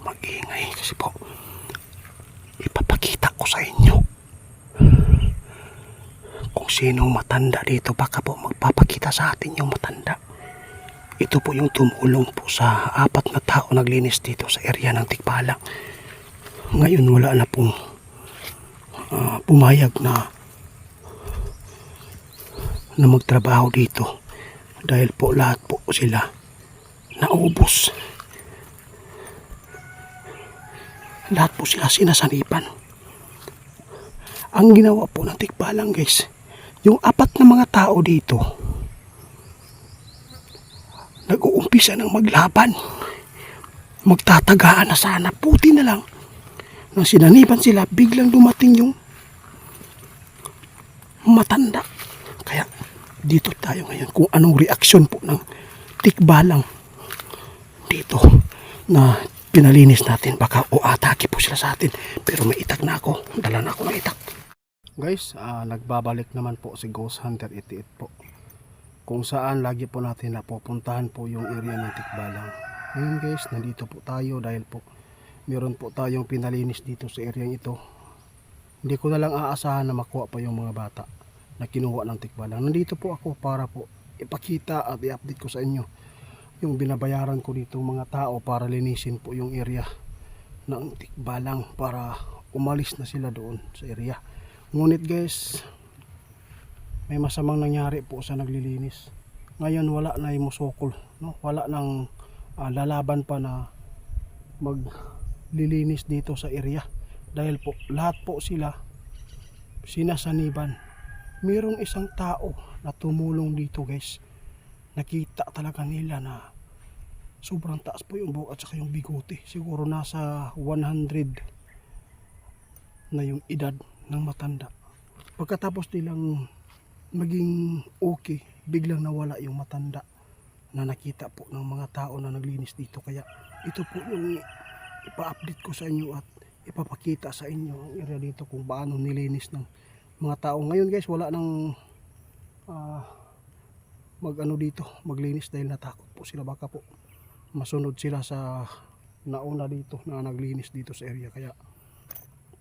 mag-ingay kasi po ipapakita ko sa inyo kung sinong matanda dito. Baka po magpapakita sa atin yung matanda. Ito po yung tumulong po sa 4 na tao naglinis dito sa area ng Tikbalang. Ngayon wala na pong pumayag na magtrabaho dito dahil po lahat po sila naubos. Lahat po sila sinasanipan. Ang ginawa po ng Tikbalang, guys, yung 4 na mga tao dito nag-uumpisa ng maglaban, magtatagaan na sana, puti na lang. Nang sinaniban sila, biglang dumating yung matanda. Kaya dito tayo ngayon kung anong reaksyon po ng Tikbalang dito na pinalinis natin. Baka atake po sila sa atin, pero may itak na ako, dala na ako ng itak. Guys, nagbabalik naman po si Ghost Hunter 88 po, kung saan lagi po natin napupuntahan po yung area ng Tikbalang. Ngayon guys, nandito po tayo dahil po meron po tayong pinalinis dito sa area ito. Hindi ko na lang aasahan na makuha pa yung mga bata na kinuha ng Tikbalang. Nandito po ako para po ipakita at i-update ko sa inyo yung binabayaran ko dito mga tao para linisin po yung area ng Tikbalang para umalis na sila doon sa area. Ngunit guys, may masamang nangyari po sa naglilinis. Ngayon wala na yung musokol, no? Wala nang lalaban pa na maglilinis dito sa area dahil po lahat po sila sinasaniban. Mayroong isang tao na tumulong dito guys. Nakita talaga nila na sobrang taas po yung buhok at saka yung bigote. Siguro nasa 100 na yung edad ng matanda. Pagkatapos nilang maging okay, biglang nawala yung matanda na nakita po ng mga tao na naglinis dito. Kaya ito po yung ipa-update ko sa inyo at ipapakita sa inyo ang area dito kung paano nilinis ng mga tao. Ngayon guys, wala nang maglinis dahil natakot po sila, baka po masunod sila sa nauna dito na naglinis dito sa area. Kaya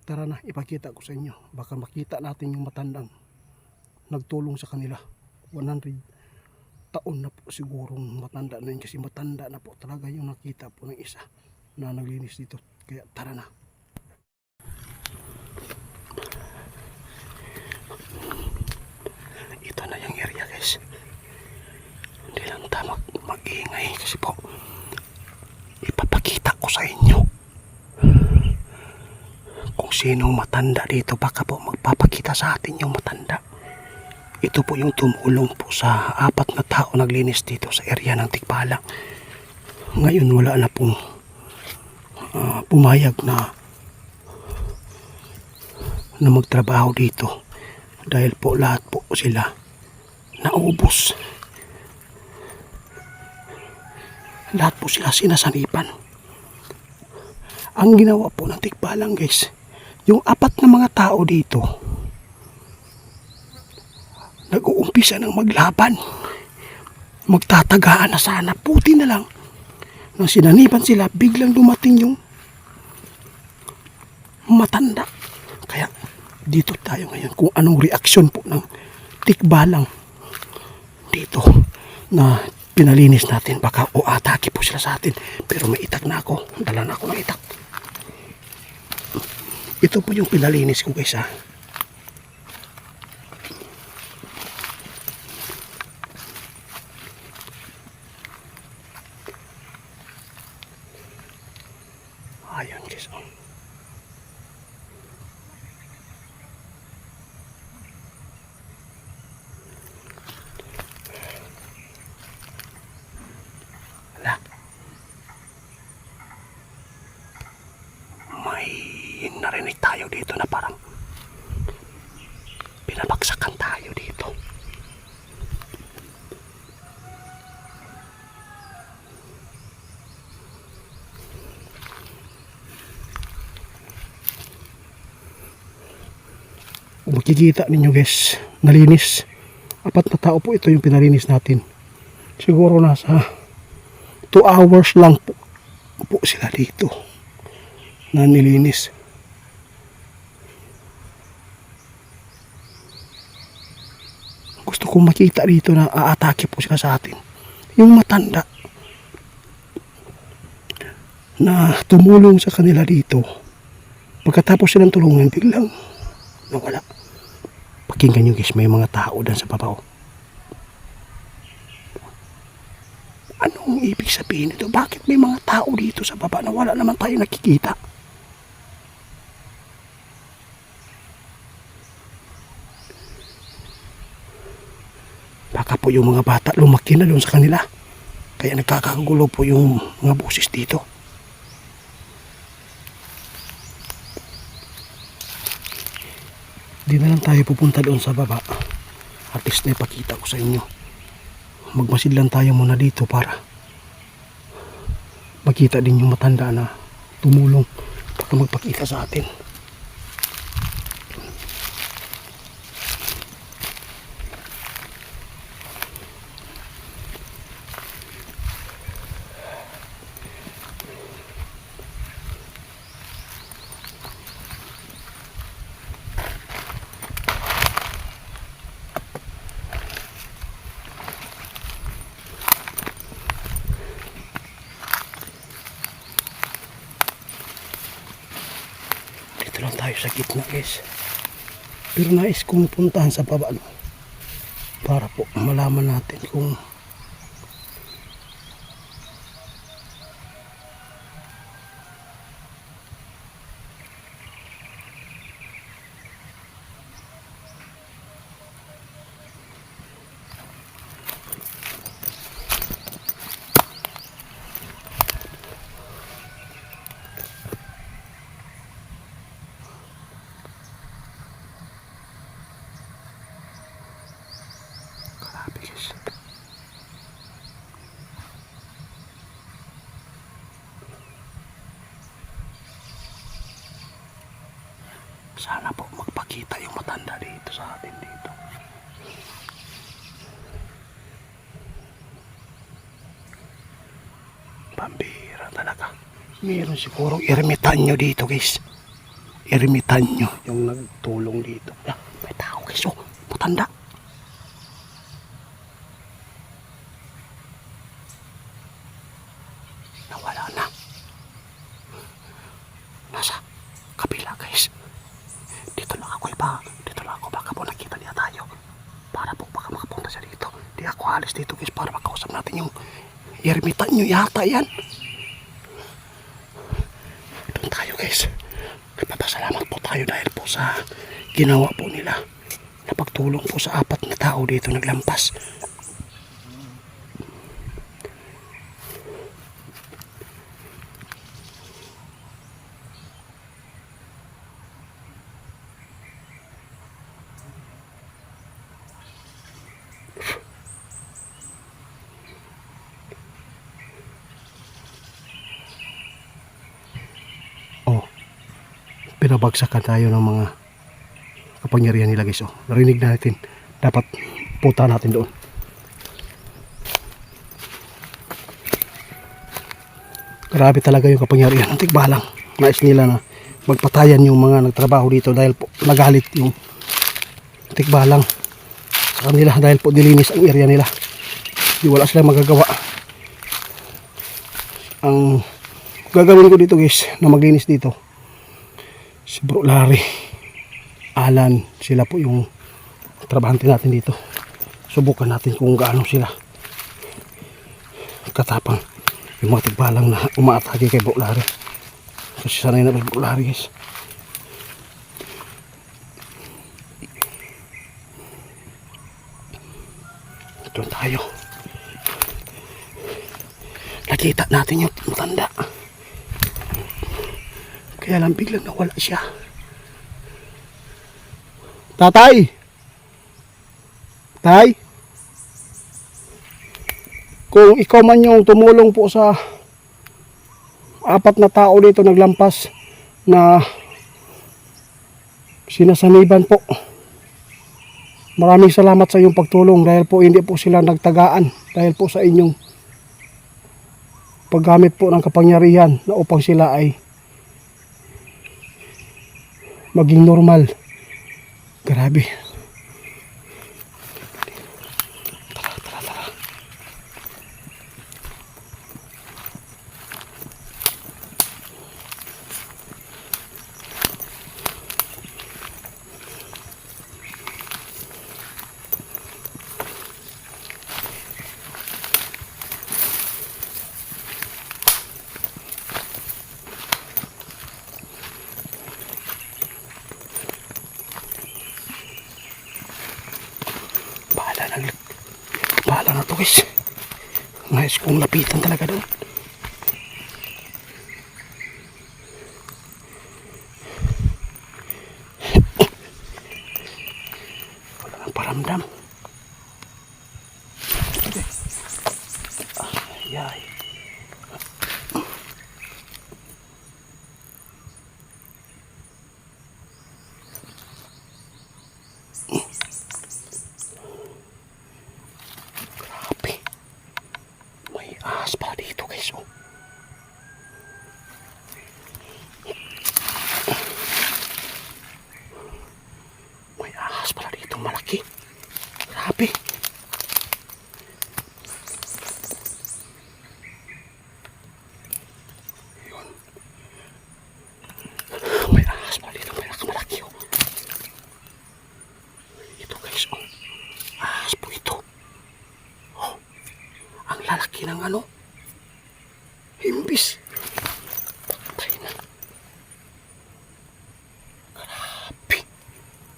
tara na, ipakita ko sa inyo, baka makita natin yung matandang nagtulong sa kanila. 100 taon na po sigurong matanda na yun, kasi matanda na po talaga yung nakita po ng isa na naglinis dito. Kaya tara na. Ito na yung area guys. Hindi lang tayo mag-ingay kasi po ipapakita ko sa inyo kung sinong matanda dito. Baka po magpapakita sa atin yung matanda. Ito po yung tumulong po sa 4 na tao naglinis dito sa area ng Tikbalang. Ngayon wala na pong pumayag na magtrabaho dito dahil po lahat po sila naubos. Lahat po sila sinasanipan. Ang ginawa po ng Tikbalang guys, yung 4 na mga tao dito nag-uumpisa ng maglaban, magtatagaan na sana, puti na lang. Nang sinaniban sila, biglang dumating yung matanda. Kaya dito tayo ngayon kung anong reaksyon po ng Tikbalang dito na pinalinis natin. Baka atake po sila sa atin, pero may itak na ako, dala na ako ng itak. Ito po yung pinalinis ko guys ha. Ayan guys, oh. Wala. May narinig tayo dito na parang pinabagsakan tayo dito. Makikita ninyo guys, nalinis. 4 na tao po ito yung pinalinis natin. Siguro nasa 2 hours lang po po sila dito na nilinis. Gusto kong makita dito na aatake po sila sa atin. Yung matanda na tumulong sa kanila dito, pagkatapos silang tulungan, biglang nawala. Pakinggan nyo guys, may mga tao dyan sa babaw. Anong ibig sabihin nito? Bakit may mga tao dito sa baba na wala naman tayo nakikita? Baka po yung mga bata lumaki na doon sa kanila. Kaya nagkakagulo po yung mga boses dito. Di na lang tayo pupunta doon sa baba. At least na ipakita ko sa inyo. Magmasid lang tayo muna dito para makita din yung matanda na tumulong para magpakita sa atin. Lang tayo sa gitna guys, pero nais kong puntahan sa baba para po malaman natin kung sana po magpakita yung matanda dito sa atin dito. Pambira talaga. Meron sigurong ermitanyo dito guys. Ermitanyo yung nagtulong dito. May tao guys, oh, matanda. Nawala na. Nasa kabila guys. Dito lang ako, baka po nakita niya tayo. Para po baka makapunta siya dito. Di ako alis dito guys para makausap natin yung ermitanyo yata yan. Doon tayo guys. Nagpapasalamat po tayo dahil po sa ginawa po nila. Napagtulong po sa 4 na tao dito naglampas. Pinabagsakan tayo ng mga kapangyarihan nila guys. Oh, narinig natin. Dapat puta natin doon. Grabe talaga yung kapangyarihan ng Tikbalang. Nais nila na magpatayan yung mga nagtrabaho dito dahil po nagalit yung Tikbalang sa kanila dahil po dilinis ang area nila. Di wala silang magagawa. Ang gagawin ko dito guys na maglinis dito, si Bro Larry, Alan, sila po yung trabahante natin dito. Subukan natin kung gaano sila katapang yung mga Tikbalang na umaatake kay Bro Larry. Kasi sanay na Bro Larry guys. Ito tayo. Nakita natin yung matanda. Kaya lang biglang nawala siya. Tatay! Tay! Kung ikaw man yung tumulong po sa 4 na tao dito naglampas na sinasaniban po. Maraming salamat sa iyong pagtulong dahil po hindi po sila nagtagaan dahil po sa inyong paggamit po ng kapangyarihan na upang sila ay maging normal. Grabe. Tara. Bahala na to guys. Nais kong lapitan talaga doon. Wala nang paramdam. Ay. Ahas pala dito guys, oh. May ahas pala dito malaki. Grabe. Yun. May ahas pala dito malaki, oh. Ito guys, oh. Ahas po ito. Oh. Ang lalaki ng ano? Himbis. Patay na. Grabe.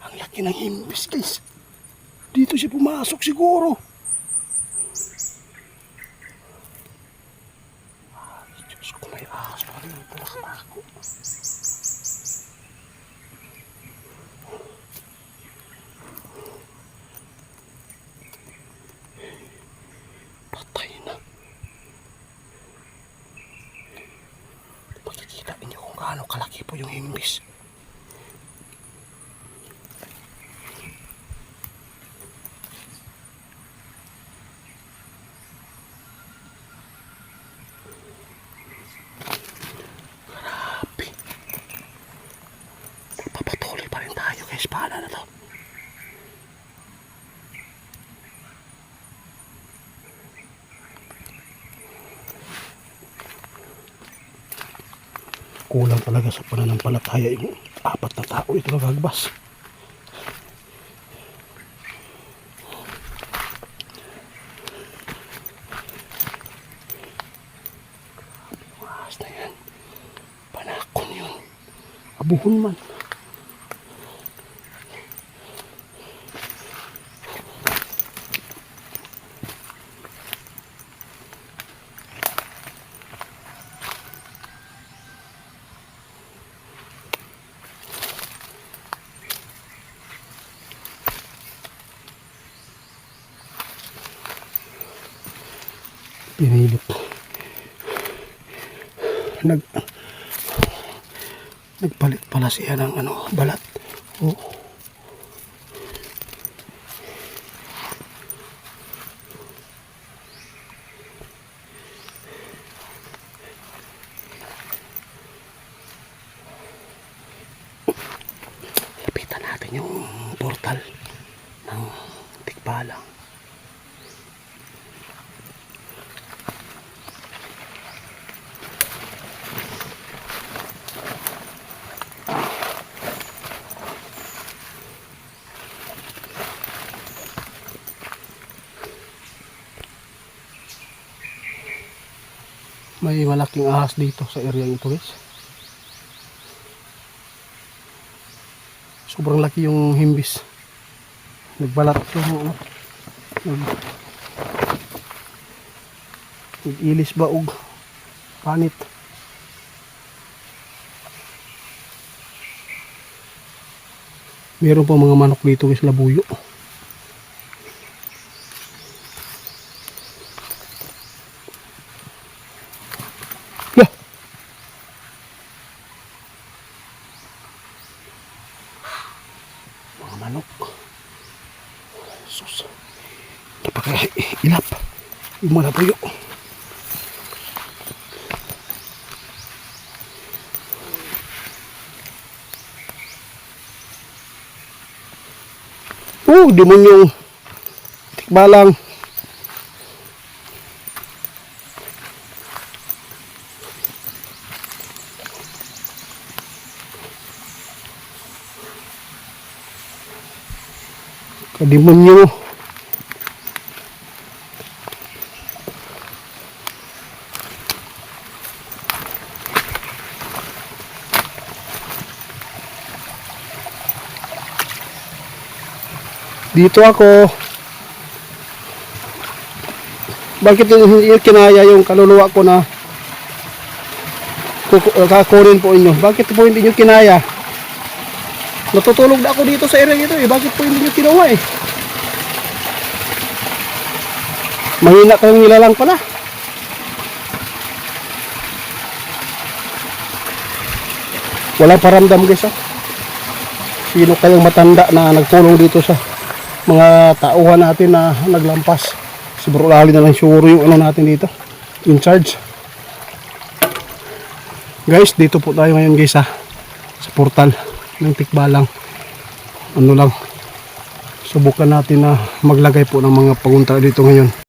Ang laki ng himbis guys. Dito siya pumasok siguro. Ay, Diyos ko, may ahas pa rin pala ako. Patay na. Makikita niyo kung gaano kalaki po yung himbis. Grabe. Papatuloy pa rin tayo guys. Paano na to? Kulang talaga sa pananampalataya yung 4 na tao ito nagagbas. Ahas na yan. Panakon yun. Abuhon man. Pinilit. Nagpalit pala siya ng ano, balat. Oh. Lapitan natin yung portal ng Tikbalang. May malaking ahas dito sa area ito guys. Sobrang laki yung himbis. Nagbalat yung nag-ilis ba og panit. Meron pa mga manok dito guys, labuyo. Manok. Sus. Napaka-ilap. Yung mga labuyo. Demonyong tikbalang. Kademonyo. Dito ako. Bakit hindi kinaya yung kaluluwa ko na kakunin po inyo? Bakit po hindi nyo kinaya? Natutulog na ako dito sa area ito eh. Bakit po hindi nyo kinuha eh? Mahina kayong nilalang pala. Walang paramdam guys ah. Sino kayong matanda na nagtulong dito sa mga tauhan natin na naglampas? Siguro lali na lang siguro yung ano natin dito, in charge. Guys, dito po tayo ngayon guys ha, sa portal ng Tikbalang. Ano lang, subukan natin na maglagay po ng mga pagunta dito ngayon.